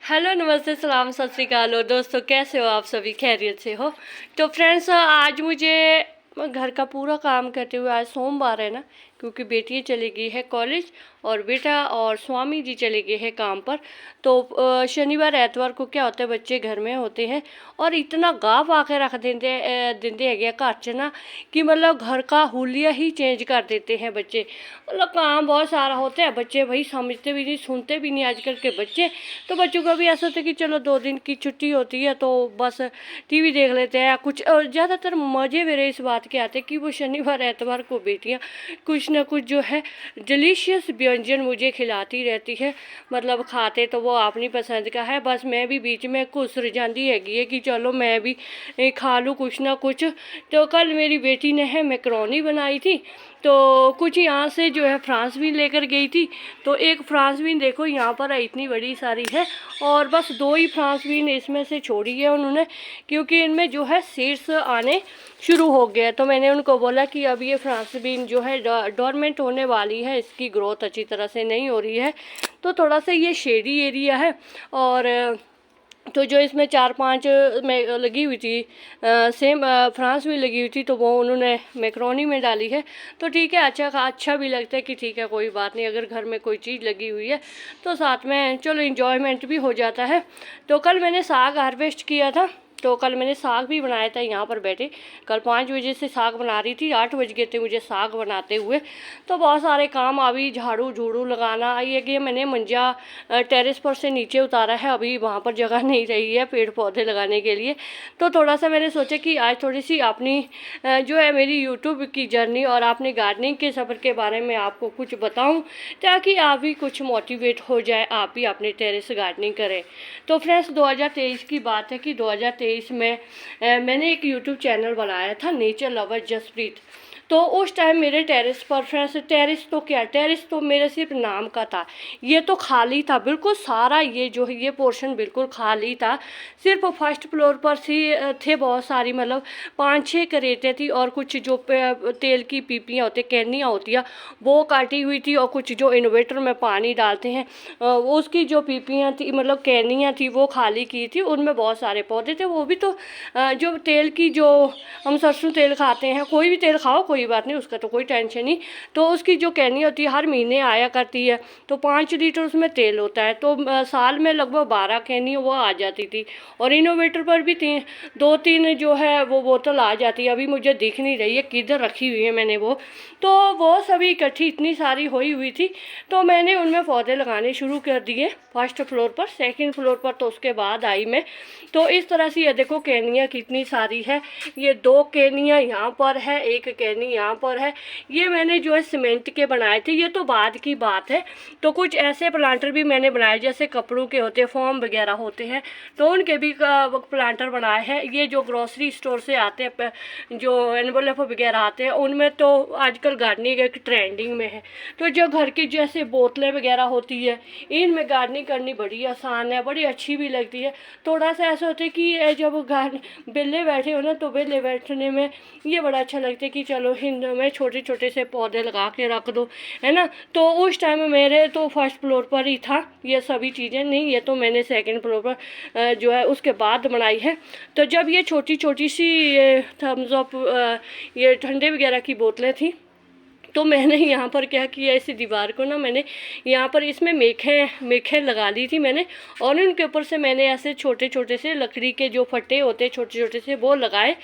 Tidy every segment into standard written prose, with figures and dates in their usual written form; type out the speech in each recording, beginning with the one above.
Hello, नमस्ते, सलाम, सत श्री अकाल। और दोस्तों, कैसे हो आप सभी? खैरियत से हो? तो फ्रेंड्स, आज मुझे घर का पूरा काम करते हुए, आज सोमवार है ना, क्योंकि बेटी चली गई है कॉलेज और बेटा और स्वामी जी चले गए हैं काम पर। तो शनिवार एतवार को क्या होता है, बच्चे घर में होते हैं और इतना गाह आके रख देते है घर च ना कि मतलब घर का हुलिया ही चेंज कर देते हैं बच्चे। मतलब काम बहुत सारा होता है, बच्चे भाई समझते भी नहीं, सुनते भी नहीं आजकल के बच्चे। तो बच्चों का भी ऐसा होता है कि चलो 2 दिन की छुट्टी होती है तो बस टीवी देख लेते हैं कुछ। और ज़्यादातर मज़े मेरे इस बात के आते हैं कि वो शनिवार एतवार को बेटियाँ कुछ ना कुछ जो है डिलीशियस व्यंजन मुझे खिलाती रहती है। मतलब खाते तो वो अपनी पसंद का है, बस मैं भी बीच में घुसर जाती हैगी है कि चलो मैं भी खा लूँ कुछ ना कुछ। तो कल मेरी बेटी ने है मैकरोनी बनाई थी, तो कुछ यहाँ से जो है फ्रांस बीन लेकर गई थी। तो एक फ्रांस बीन देखो यहाँ पर इतनी बड़ी सारी है और बस 2 ही फ्रांस बीन इसमें से छोड़ी है उन्होंने, क्योंकि इनमें जो है सीड्स आने शुरू हो गया। तो मैंने उनको बोला कि अब ये फ्रांस बीन जो है डोरमेंट होने वाली है, इसकी ग्रोथ अच्छी तरह से नहीं हो रही है। तो थोड़ा सा ये शेडी एरिया है और तो जो इसमें 4-5 में लगी हुई थी सेम फ्रांस भी लगी हुई थी, तो वो उन्होंने मैकरोनी में डाली है। तो ठीक है, अच्छा भी लगता है कि ठीक है कोई बात नहीं, अगर घर में कोई चीज़ लगी हुई है तो साथ में चलो इंजॉयमेंट भी हो जाता है। तो कल मैंने साग हार्वेस्ट किया था, तो कल मैंने साग भी बनाया था यहाँ पर बैठे। कल 5 बजे से साग बना रही थी, 8 बज गए थे मुझे साग बनाते हुए। तो बहुत सारे काम, अभी झाड़ू झूड़ू लगाना, ये कि मैंने मंजा टेरेस पर से नीचे उतारा है, अभी वहाँ पर जगह नहीं रही है पेड़ पौधे लगाने के लिए। तो थोड़ा सा मैंने सोचा कि आज थोड़ी सी अपनी जो है मेरी यूट्यूब की जर्नी और अपने गार्डनिंग के सफ़र के बारे में आपको कुछ बताऊँ, ताकि आप भी कुछ मोटिवेट हो जाए, आप भी अपने टेरेस गार्डनिंग करें। तो फ्रेंड्स, 2023 की बात है कि 2023 में मैंने एक यूट्यूब चैनल बनाया था, नेचर लवर जसप्रीत। तो उस टाइम मेरे टेरेस पर फ्रेंड्स, टेरेस तो क्या, टेरेस तो मेरे सिर्फ नाम का था, ये तो खाली था बिल्कुल सारा। ये जो है ये पोर्शन बिल्कुल खाली था, सिर्फ फर्स्ट फ्लोर पर थे बहुत सारी, मतलब 5-6 करेटे थी और कुछ जो तेल की पीपियाँ होती, कैनियाँ होती हैं, वो काटी हुई थी। और कुछ जो इन्वर्टर में पानी डालते हैं उसकी जो पीपियाँ थी, मतलब कैनियाँ थी, वो खाली की थी। उनमें बहुत सारे पौधे थे, वो भी तो जो तेल की, जो हम सरसों तेल खाते हैं, कोई भी तेल खाओ कोई बात नहीं, उसका तो कोई टेंशन नहीं। तो उसकी जो कैनी होती है हर महीने आया करती है, तो 5 लीटर उसमें तेल होता है। तो साल में लगभग 12 कैनी वो आ जाती थी। और इनोवेटर पर भी 2-3 जो है वो बोतल आ जाती है। अभी मुझे दिख नहीं रही है किधर रखी हुई है मैंने वो। तो वो सभी इकट्ठी इतनी सारी हुई थी, तो मैंने उनमें पौधे लगाने शुरू कर दिए फर्स्ट फ्लोर पर। सेकंड फ्लोर पर तो उसके बाद आई मैं। तो इस तरह से ये देखो कैनियाँ कितनी सारी है, ये 2 कैनियाँ यहाँ पर है, 1 कैनी यहाँ पर है। ये मैंने जो है सीमेंट के बनाए थे, ये तो बाद की बात है। तो कुछ ऐसे प्लांटर भी मैंने बनाए जैसे कपड़ों के होते हैं, फॉर्म वगैरह होते हैं, तो उनके भी प्लांटर बनाए हैं। ये जो ग्रोसरी स्टोर से आते हैं, जो एनवलप वगैरह आते हैं, उनमें तो आजकल गार्डनिंग एक ट्रेंडिंग में है। तो जो घर की जैसे बोतलें वगैरह होती है, इनमें गार्डनिंग करनी बड़ी आसान है, बड़ी अच्छी भी लगती है। थोड़ा सा ऐसा होता है कि जब बेले बैठे हो ना, तो बेले बैठने में ये बड़ा अच्छा लगता है कि चलो इनमें छोटे छोटे से पौधे लगा के रख दो, है ना। तो उस टाइम मेरे तो फर्स्ट फ्लोर पर ही था ये सभी चीज़ें, नहीं ये तो मैंने सेकंड फ्लोर पर जो है उसके बाद बनाई है। तो जब ये छोटी छोटी सी थम्स अप ये ठंडे वगैरह की बोतलें थी, तो मैंने यहाँ पर क्या किया, इस दीवार को ना मैंने यहाँ पर इसमें मेखें लगा ली थी मैंने। और उनके ऊपर से मैंने ऐसे छोटे छोटे से लकड़ी के जो फट्टे होते हैं छोटे छोटे से, वो लगाए।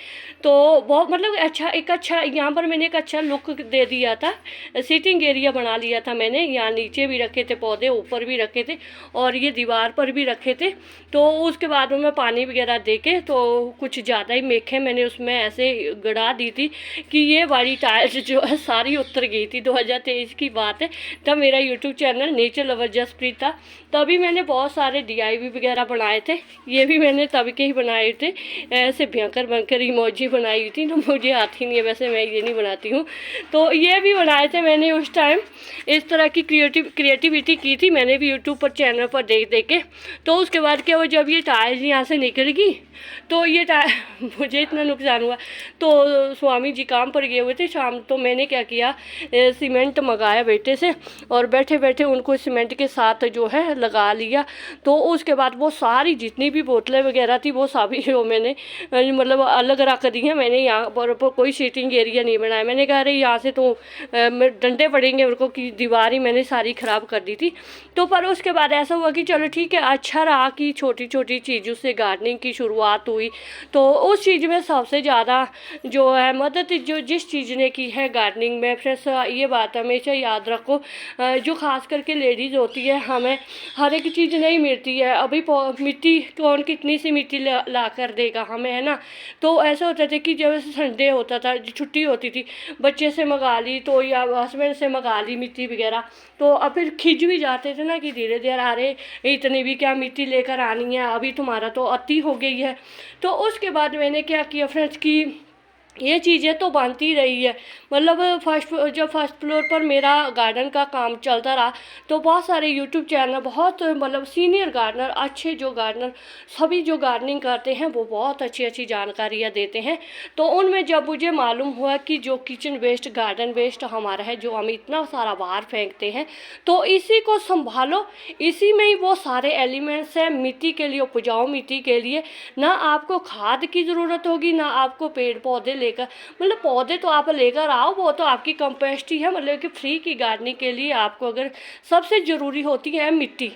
तो बहुत मतलब अच्छा यहाँ पर मैंने एक अच्छा लुक दे दिया था। सीटिंग एरिया बना लिया था मैंने, यहाँ नीचे भी रखे थे पौधे, ऊपर भी रखे थे और ये दीवार पर भी रखे थे। तो उसके बाद में पानी वगैरह दे के, तो कुछ ज़्यादा ही मेखें मैंने उसमें ऐसे गड़ा दी थी कि ये वाली टाइल्स जो है सारी उतर गई थी। 2023 की बात है, तब मेरा YouTube channel nature lover Jaspreet था। तभी मैंने बहुत सारे DIY वगैरह बनाए थे, ये भी मैंने तब के ही बनाए थे। ऐसे भयंकर इमोजी बनाई हुई थी, तो मुझे आती नहीं है वैसे, मैं ये नहीं बनाती हूँ। तो ये भी बनाए थे मैंने उस टाइम, इस तरह की क्रिएटिविटी की थी मैंने भी यूट्यूब पर चैनल पर देख के। तो उसके बाद क्या हुआ, जब ये टाइल्स यहाँ से निकल गई, तो ये मुझे इतना नुकसान हुआ। तो स्वामी जी काम पर गए हुए थे शाम, तो मैंने क्या किया, सीमेंट मंगाया बेटे से और बैठे बैठे उनको सीमेंट के साथ जो है लगा लिया। तो उसके बाद वो सारी जितनी भी बोतलें वगैरह थी वो सभी वो मैंने मतलब अलग रख दी हैं। मैंने यहाँ पर कोई सीटिंग एरिया नहीं बनाया। मैंने कहा अरे यहाँ से तो डंडे पड़ेंगे मेरे को, कि दीवार ही मैंने सारी ख़राब कर दी थी। तो पर उसके बाद ऐसा हुआ कि चलो ठीक है, अच्छा रहा कि छोटी छोटी चीज़ों से गार्डनिंग की शुरुआत हुई। तो उस चीज़ में सबसे ज़्यादा जो है मदद जो जिस चीज़ ने की है गार्डनिंग में, फ्रेंड्स ये बात हमेशा याद रखो, जो ख़ास करके लेडीज़ होती है, हमें हर एक चीज़ नहीं मिलती है। अभी मिट्टी कौन कितनी सी मिट्टी ला कर देगा हमें, है ना। तो ऐसा होता था कि जब संडे होता था, छुट्टी होती थी, बच्चे से मंगा ली तो या हस्बैंड से मंगा ली मिट्टी वगैरह, तो अब फिर खिंच भी जाते थे ना कि धीरे धीरे अरे इतनी भी क्या मिट्टी लेकर आनी है, अभी तुम्हारा तो अति हो गई है। तो उसके बाद मैंने क्या किया फ्रेंड्स कि ये चीज़ें तो बनती रही है। मतलब जब फर्स्ट फ्लोर पर मेरा गार्डन का काम चलता रहा तो बहुत सारे यूट्यूब चैनल, बहुत मतलब सीनियर गार्डनर, अच्छे जो गार्डनर सभी जो गार्डनिंग करते हैं वो बहुत अच्छी अच्छी जानकारियाँ देते हैं। तो उनमें जब मुझे मालूम हुआ कि जो किचन वेस्ट, गार्डन वेस्ट हमारा है, जो हम इतना सारा बाहर फेंकते हैं, तो इसी को संभालो, इसी में ही वो सारे एलिमेंट्स हैं मिट्टी के लिए, उपजाऊ मिट्टी के लिए। ना आपको खाद की ज़रूरत होगी, ना आपको पेड़ पौधे लेकर, मतलब पौधे तो आप लेकर आओ, वो तो आपकी कंपोस्ट ही है। मतलब कि फ्री की गार्डनिंग के लिए आपको अगर सबसे ज़रूरी होती है मिट्टी,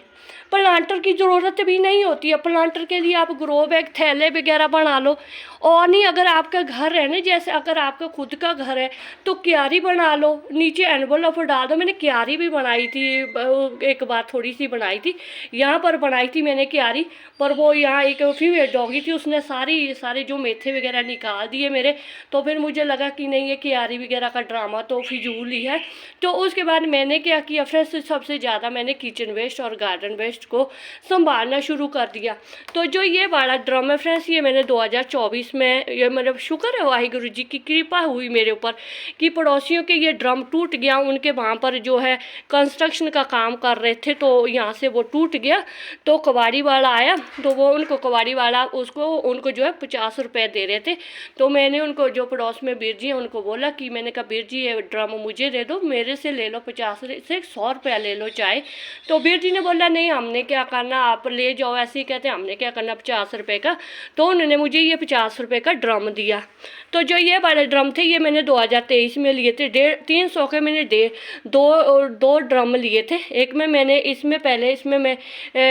प्लांटर की ज़रूरत भी नहीं होती है। प्लांटर के लिए आप ग्रो बैग, थैले वगैरह बना लो। और नहीं, अगर आपका घर है ना, जैसे अगर आपका खुद का घर है तो क्यारी बना लो, नीचे एनवलप डाल दो। मैंने क्यारी भी बनाई थी एक बार, थोड़ी सी बनाई थी, यहाँ पर बनाई थी मैंने क्यारी, पर वो यहाँ एक फीमेल डॉगी थी, उसने सारे जो मेथे वगैरह निकाल दिए मेरे। तो फिर मुझे लगा कि नहीं, ये क्यारी वगैरह का ड्रामा तो फिजूल ही है। तो उसके बाद मैंने क्या किया फ्रेंड्स, सबसे ज़्यादा मैंने किचन वेस्ट और गार्डन वेस्ट को संभालना शुरू कर दिया। तो जो ये बड़ा ड्रम है फ्रेंड्स, ये मैंने 2024 में, ये मतलब शुक्र है वाहिगुरु जी की कृपा हुई मेरे ऊपर कि पड़ोसियों के ये ड्रम टूट गया। उनके वहाँ पर जो है कंस्ट्रक्शन का काम कर रहे थे, तो यहाँ से वो टूट गया। तो कबाड़ी वाला आया, तो वो उनको कबाड़ी वाला उनको जो है 50 रुपये दे रहे थे। तो मैंने उनको, जो पड़ोस में बीर जी हैं, उनको बोला कि मैंने कहा बीर जी ये ड्रम मुझे दे दो, मेरे से ले लो 50 से 100 रुपया ले लो चाहे। तो बीर जी ने बोला नहीं, हमने क्या करना, आप ले जाओ। ऐसे ही कहते हमने क्या करना 50 रुपये का। तो उन्होंने मुझे ये 50 रुपये का ड्रम दिया। तो जो ये वाले ड्रम थे ये मैंने 2023 में लिए थे, 300 के मैंने दो ड्रम लिए थे। एक में मैंने इसमें मैं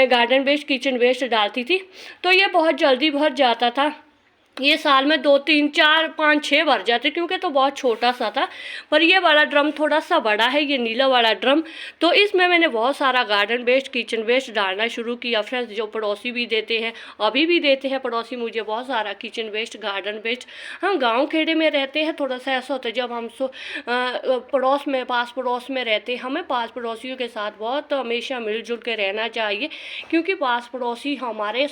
गार्डन वेस्ट, किचन वेस्ट डालती थी, तो ये बहुत जल्दी भर जाता था। ये साल में 2 3 4 5 6 भर जाते, क्योंकि तो बहुत छोटा सा था। पर ये वाला ड्रम थोड़ा सा बड़ा है, ये नीला वाला ड्रम। तो इसमें मैंने बहुत सारा गार्डन वेस्ट, किचन वेस्ट डालना शुरू किया फ्रेंड्स, जो पड़ोसी भी देते हैं, अभी भी देते हैं पड़ोसी मुझे बहुत सारा किचन वेस्ट, गार्डन वेस्ट। हम गाँव खेड़े में रहते हैं, थोड़ा सा ऐसा होता है जब हम पास पड़ोस में रहते हैं, हमें पास पड़ोसियों के साथ बहुत हमेशा मिलजुल के रहना चाहिए, क्योंकि पास पड़ोसी हमारे,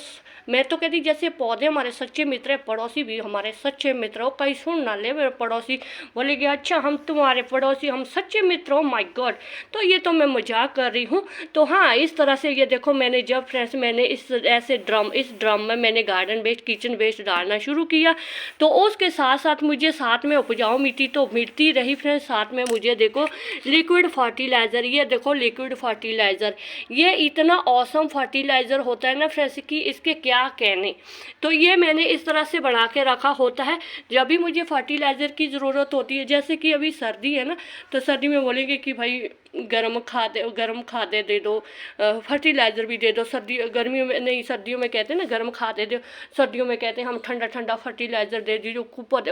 मैं तो कहती जैसे पौधे हमारे सच्चे मित्र है, पड़ोसी भी हमारे सच्चे मित्र हो। कहीं सुन ना ले मेरे पड़ोसी बोले कि अच्छा हम तुम्हारे पड़ोसी, हम सच्चे मित्र हो, माय गॉड। तो ये तो मैं मजाक कर रही हूँ। तो हाँ, इस तरह से ये देखो, मैंने जब फ्रेंड्स मैंने इस ड्रम में मैंने गार्डन वेस्ट, किचन वेस्ट डालना शुरू किया, तो उसके साथ साथ मुझे साथ में उपजाऊ मिट्टी तो मिलती रही फ्रेंड्स। साथ में मुझे देखो लिक्विड फर्टिलाइज़र, ये देखो लिक्विड फर्टिलाइज़र, ये इतना ऑसम फर्टिलाइज़र होता है ना फ्रेंड्स कि इसके क्या कहने। तो ये मैंने इस तरह से बना के रखा होता है, जब भी मुझे फर्टिलाइज़र की ज़रूरत होती है, जैसे कि अभी सर्दी है ना, तो सर्दी में बोलेंगे कि भाई गर्म खादे दे दो, फर्टिलाइज़र भी दे दो। गर्मियों में नहीं, सर्दियों में कहते हैं ना गर्म खादे दो, सर्दियों में कहते हैं हम ठंडा ठंडा फर्टिलाइज़र दे दीजिए,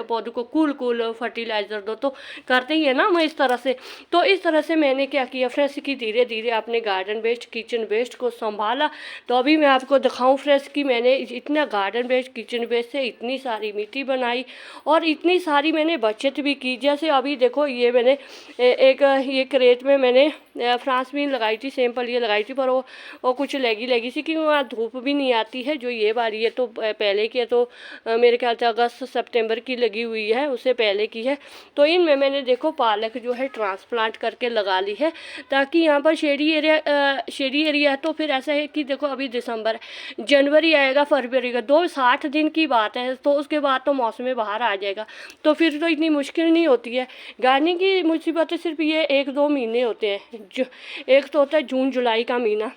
पौधे को कूल फर्टिलाइज़र दो। तो करते ही है ना हम इस तरह से। तो इस तरह से मैंने क्या किया फ्रेंड्स कि धीरे धीरे अपने गार्डन वेस्ट, किचन वेस्ट को संभाला। तो अभी मैं आपको दिखाऊं फ्रेंड्स कि मैंने इतना गार्डन वेस्ट, किचन वेस्ट से इतनी सारी मिट्टी बनाई और इतनी सारी मैंने बचत भी की। जैसे अभी देखो, ये मैंने ये क्रेट में मैंने मैंने फ्रांस बीन लगाई थी, सिंपल ये लगाई थी, पर वो कुछ लगी सी, क्योंकि वहाँ धूप भी नहीं आती है। जो ये वाली है तो पहले की है, तो मेरे ख्याल से अगस्त सितंबर की लगी हुई है, उससे पहले की है। तो इनमें मैंने देखो पालक जो है ट्रांसप्लांट करके लगा ली है, ताकि यहाँ पर शेडी एरिया है। तो फिर ऐसा है कि देखो अभी दिसंबर, जनवरी आएगा, फरवरी का 60 दिन की बात है, तो उसके बाद तो मौसम बाहर आ जाएगा, तो फिर तो इतनी मुश्किल नहीं होती है। गार्डनिंग की मुसीबतें सिर्फ ये 1-2 महीने होते हैं। जो एक तो होता है जून जुलाई का महीना,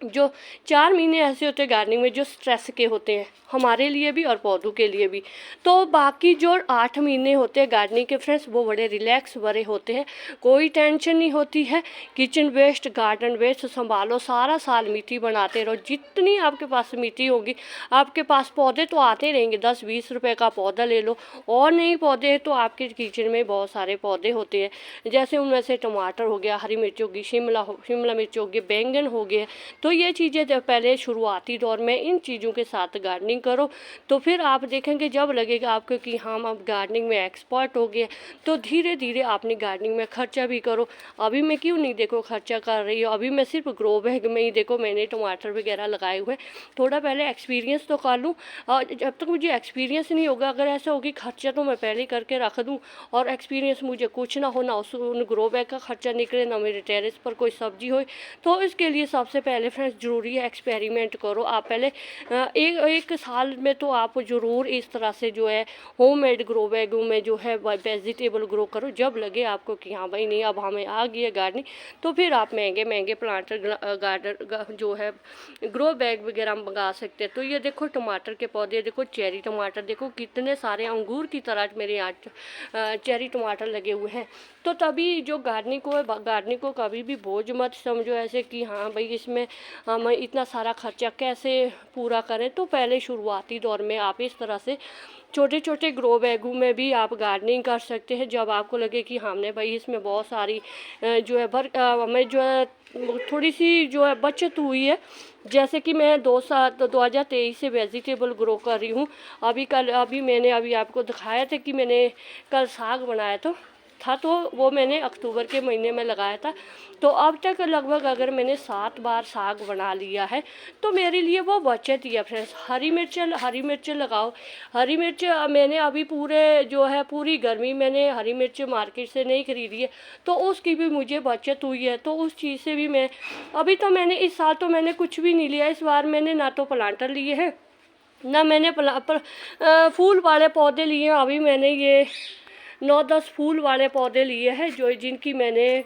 जो 4 महीने ऐसे होते हैं गार्डनिंग में जो स्ट्रेस के होते हैं, हमारे लिए भी और पौधों के लिए भी। तो बाकी जो 8 महीने होते हैं गार्डनिंग के फ्रेंड्स, वो बड़े रिलैक्स भरे होते हैं, कोई टेंशन नहीं होती है। किचन वेस्ट, गार्डन वेस्ट संभालो, सारा साल मिट्टी बनाते रहो। जितनी आपके पास मिट्टी होगी, आपके पास पौधे तो आते रहेंगे। 10-20 रुपए का पौधा ले लो, और नहीं पौधे तो आपके किचन में बहुत सारे पौधे होते हैं। जैसे उनमें से टमाटर हो गया, हरी मिर्च होगी, शिमला मिर्च होगी, बैंगन हो गए। तो ये चीज़ें जब पहले शुरुआती दौर में इन चीज़ों के साथ गार्डनिंग करो, तो फिर आप देखेंगे जब लगेगा आपको कि हम अब गार्डनिंग में एक्सपर्ट हो गए, तो धीरे धीरे आपने गार्डनिंग में खर्चा भी करो। अभी मैं क्यों नहीं देखो खर्चा कर रही हूँ, अभी मैं सिर्फ ग्रो बैग में ही देखो मैंने टमाटर वगैरह लगाए हुए। थोड़ा पहले एक्सपीरियंस तो कर लूँ, और जब तक मुझे एक्सपीरियंस नहीं होगा, अगर ऐसा होगी खर्चा तो मैं पहले करके रख दूँ, और एक्सपीरियंस मुझे कुछ ना हो, ना उन ग्रो बैग का खर्चा निकले, ना मेरे टेरेस पर कोई सब्जी हो। तो इसके लिए सबसे पहले फ्रेंड्स ज़रूरी है एक्सपेरिमेंट करो। आप पहले एक साल में तो आप ज़रूर इस तरह से जो है होममेड ग्रो बैगों में जो है वेजिटेबल ग्रो करो। जब लगे आपको कि हाँ भाई नहीं अब हमें आ गई है गार्डनिंग, तो फिर आप महंगे प्लांटर गार्डन जो है ग्रो बैग वगैरह मंगा सकते हैं। तो ये देखो टमाटर के पौधे, देखो चेरी टमाटर, देखो कितने सारे अंगूर की तरह मेरे यहाँ चेरी टमाटर लगे हुए हैं। तो तभी जो गार्डनिंग को कभी भी बोझ मत समझो ऐसे कि हाँ भाई इसमें हम इतना सारा खर्चा कैसे पूरा करें। तो पहले शुरुआती दौर में आप इस तरह से छोटे छोटे ग्रो बैगों में भी आप गार्डनिंग कर सकते हैं। जब आपको लगे कि हमने भाई इसमें बहुत सारी जो है हमें जो है थोड़ी सी जो है बचत हुई है, जैसे कि मैं 2023 से वेजिटेबल ग्रो कर रही हूँ। अभी मैंने आपको दिखाया था कि मैंने कल साग बनाया था, तो वो मैंने अक्टूबर के महीने में लगाया था। तो अब तक लगभग अगर मैंने 7 बार साग बना लिया है, तो मेरे लिए वो बचत ही है फ्रेंड्स। हरी मिर्च लगाओ। हरी मिर्च मैंने अभी पूरी गर्मी मैंने हरी मिर्च मार्केट से नहीं खरीदी है, तो उसकी भी मुझे बचत हुई है। तो उस चीज़ से भी मैं अभी तो मैंने इस साल तो मैंने कुछ भी नहीं लिया। इस बार मैंने ना तो प्लांटर लिए हैं, ना मैंने फूल वाले पौधे लिए हैं। अभी मैंने ये 9-10 फूल वाले पौधे लिए हैं, जो जिनकी मैंने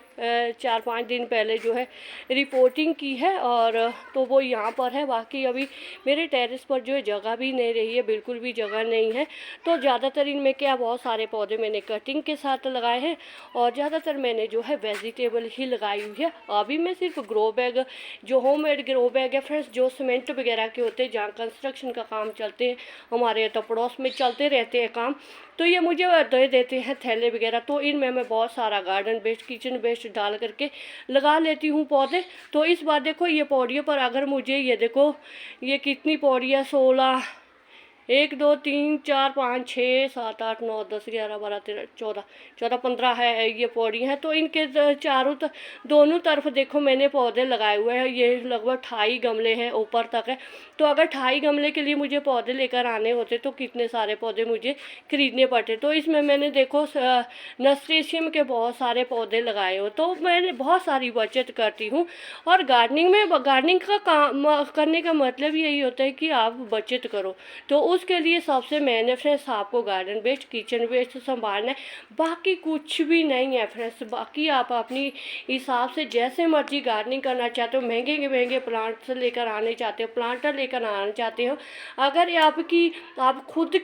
4-5 दिन पहले जो है रिपोर्टिंग की है, और तो वो यहाँ पर है। बाकी अभी मेरे टेरेस पर जो है जगह भी नहीं रही है, बिल्कुल भी जगह नहीं है। तो ज़्यादातर इनमें क्या बहुत सारे पौधे मैंने कटिंग के साथ लगाए हैं, और ज़्यादातर मैंने जो है वेजिटेबल ही लगाई हुई है। अभी मैं सिर्फ ग्रो बैग, जो होममेड ग्रो बैग है फ्रेंड्स, जो सीमेंट वगैरह के होते हैं, जहाँ कंस्ट्रक्शन का काम चलते हैं, हमारे तो पड़ोस में चलते रहते हैं काम, तो ये मुझे दे देते हैं थैले वगैरह। तो इनमें मैं बहुत सारा गार्डन वेस्ट, किचन वेस्ट डाल करके लगा लेती हूँ पौधे। तो इस बार देखो ये पौड़ियों पर अगर मुझे ये देखो ये कितनी पौड़ियाँ, 16, 1 2 3 4 5 6 7 8 9 10 11 12 13 14 15 है ये पौड़ी हैं। तो इनके दोनों तरफ देखो मैंने पौधे लगाए हुए हैं। ये लगभग 28 गमले हैं, ऊपर तक है। तो अगर 28 गमले के लिए मुझे पौधे लेकर आने होते तो कितने सारे पौधे मुझे खरीदने पड़ते। तो इसमें मैंने देखो नर्सरीशियम के बहुत सारे पौधे लगाए हो। तो मैंने बहुत सारी बचत करती हूँ। और गार्डनिंग का काम करने का मतलब यही होता है कि आप बचत करो। तो उसके लिए सबसे मैंने फ्रेंड्स आपको गार्डन वेस्ट, किचन वेस्ट संभालना है, बाकी कुछ भी नहीं है फ्रेंड्स। बाकी आप अपनी हिसाब से जैसे मर्जी गार्डनिंग करना चाहते हो, महंगे प्लांट्स लेकर आने चाहते हो, प्लांटर लेकर आना चाहते हो, अगर आप खुद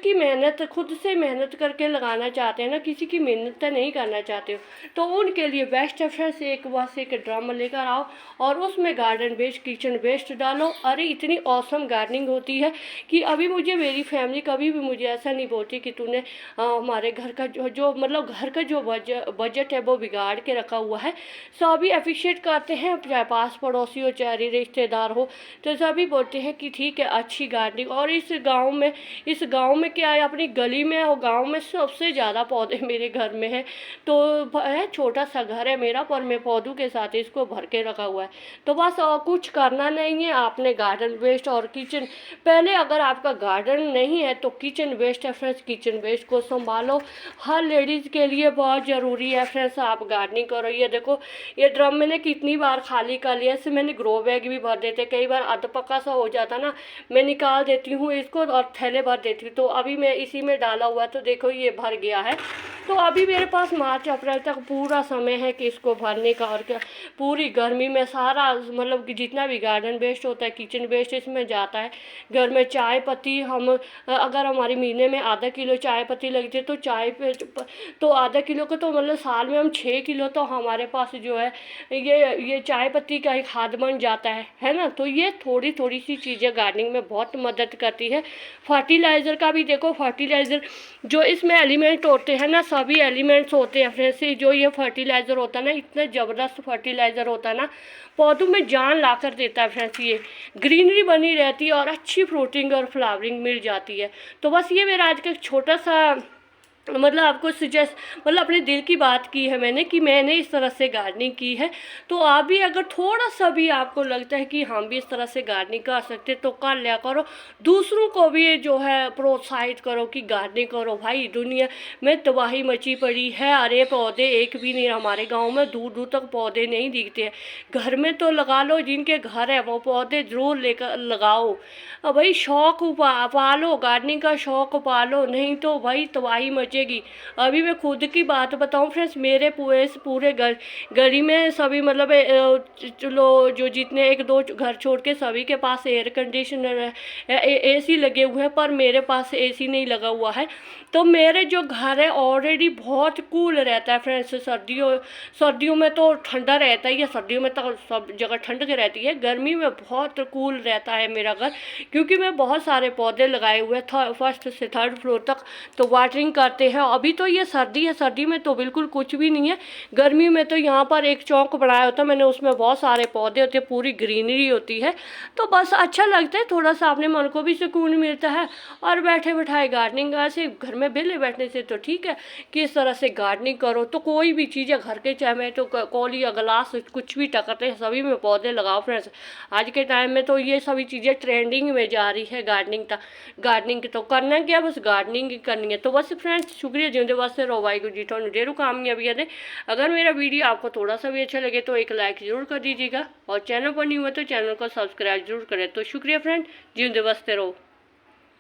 से मेहनत करके लगाना चाहते हैं ना, किसी की मेहनत नहीं करना चाहते हो, तो उनके लिए बेस्ट है फ्रेंड्स एक ड्रम लेकर आओ और उसमें गार्डन वेस्ट, किचन वेस्ट डालो। अरे इतनी औसम गार्डनिंग होती है कि अभी मुझे मेरी मेरी फैमिली कभी भी मुझे ऐसा नहीं बोलती कि तूने हमारे घर का जो मतलब घर का जो बजट है वो बिगाड़ के रखा हुआ है। सभी अप्रिशिएट करते हैं, चाहे पास पड़ोसी हो चाहे रिश्तेदार हो, तो सभी बोलते हैं कि ठीक है अच्छी गार्डनिंग। और इस गांव में क्या है, अपनी गली में और गांव में सबसे ज़्यादा पौधे मेरे घर में है। तो है छोटा सा घर है मेरा, पर मैं पौधों के साथ इसको भर के रखा हुआ है। तो बस और कुछ करना नहीं है, आपने गार्डन वेस्ट और किचन, पहले अगर आपका गार्डन नहीं है तो किचन वेस्ट है फ्रेंड्स, किचन वेस्ट को संभालो। हर लेडीज़ के लिए बहुत ज़रूरी है फ्रेंड्स, आप गार्डनिंग करो। ये देखो ये ड्रम मैंने कितनी बार खाली कर लिया, इससे मैंने ग्रो बैग भी भर देते, कई बार अध पक्का सा हो जाता ना, मैं निकाल देती हूँ इसको और थैले भर देती हूँ। तो अभी मैं इसी में डाला हुआ है, तो देखो ये भर गया है। तो अभी मेरे पास मार्च अप्रैल तक पूरा समय है कि इसको भरने का। और क्या, पूरी गर्मी में सारा मतलब कि जितना भी गार्डन वेस्ट होता है किचन वेस्ट इसमें जाता है। घर में चाय पत्ती, हम अगर हमारे महीने में आधा किलो चाय पत्ती लगती है तो चाय पे तो आधा किलो का तो मतलब साल में हम 6 किलो तो हमारे पास जो है ये चाय पत्ती का एक खाद बन जाता है ना। तो ये थोड़ी थोड़ी सी चीज़ें गार्डनिंग में बहुत मदद करती है। फर्टिलाइज़र का भी देखो, फर्टिलाइज़र जो इसमें एलिमेंट होते हैं ना, सभी एलिमेंट्स होते हैं फ्रेंड्स। जो ये फर्टिलाइज़र होता है ना, इतना ज़बरदस्त फर्टिलाइज़र होता है ना, पौधों में जान ला कर देता है फ्रेंड्स। ये ग्रीनरी बनी रहती है और अच्छी फ्रूटिंग और फ्लावरिंग मिल जाती है। तो बस ये मेरा आज का एक छोटा सा मतलब आपको सजेस्ट मतलब अपने दिल की बात की है मैंने कि मैंने इस तरह से गार्डनिंग की है। तो आप भी अगर थोड़ा सा भी आपको लगता है कि हम भी इस तरह से गार्डनिंग कर सकते तो कर लिया करो। दूसरों को भी जो है प्रोत्साहित करो कि गार्डनिंग करो। भाई दुनिया में तबाही मची पड़ी है, अरे पौधे एक भी नहीं, हमारे गाँव में दूर दूर तक पौधे नहीं दिखते हैं। घर में तो लगा लो, जिनके घर है वो पौधे ज़रूर लेकर लगाओ। अब भाई शौक पालो, गार्डनिंग का शौक पालो, नहीं तो भाई तबाही मचेगी। अभी मैं खुद की बात बताऊं फ्रेंड्स, मेरे पूरे गली में सभी मतलब चलो जो जितने एक दो घर छोड़ के सभी के पास एयर कंडीशनर है, एसी लगे हुए हैं, पर मेरे पास एसी नहीं लगा हुआ है। तो मेरे जो घर है ऑलरेडी बहुत कूल रहता है फ्रेंड्स। सर्दियों में तो ठंडा रहता ही है, सर्दियों में तो सब जगह ठंड के रहती है, गर्मी में बहुत कूल रहता है मेरा घर, क्योंकि मैं बहुत सारे पौधे लगाए हुए फर्स्ट से थर्ड फ्लोर तक। तो वाटरिंग करते हैं। अभी तो ये सर्दी है, सर्दी में तो बिल्कुल कुछ भी नहीं है। गर्मी में तो यहाँ पर एक चौक बनाया होता है मैंने, उसमें बहुत सारे पौधे होते हैं, पूरी ग्रीनरी होती है। तो बस अच्छा लगता है, थोड़ा सा अपने मन को भी सुकून मिलता है। और बैठे बैठाए गार्डनिंग ऐसे घर में बेले बैठने से तो ठीक है कि इस तरह से गार्डनिंग करो। तो कोई भी चीज़ है घर के, चाहे मैं तो कौली या गिलास कुछ भी टकरते हैं, सभी में पौधे लगाओ फ्रेंड्स। आज के टाइम में तो ये सभी चीज़ें ट्रेंडिंग में जा रही है। गार्डनिंग तो करना क्या, बस गार्डनिंग ही करनी है। तो बस फ्रेंड्स शुक्रिया, जिंदे वास्ते रो वाहिगुरू जी थानू ढेरों कामयाबी दे। अगर मेरा वीडियो आपको थोड़ा सा भी अच्छा लगे तो एक लाइक ज़रूर कर दीजिएगा, और चैनल पर नहीं हुआ तो चैनल को सब्सक्राइब जरूर करें। तो शुक्रिया फ्रेंड, जिंदे वास्ते रहो।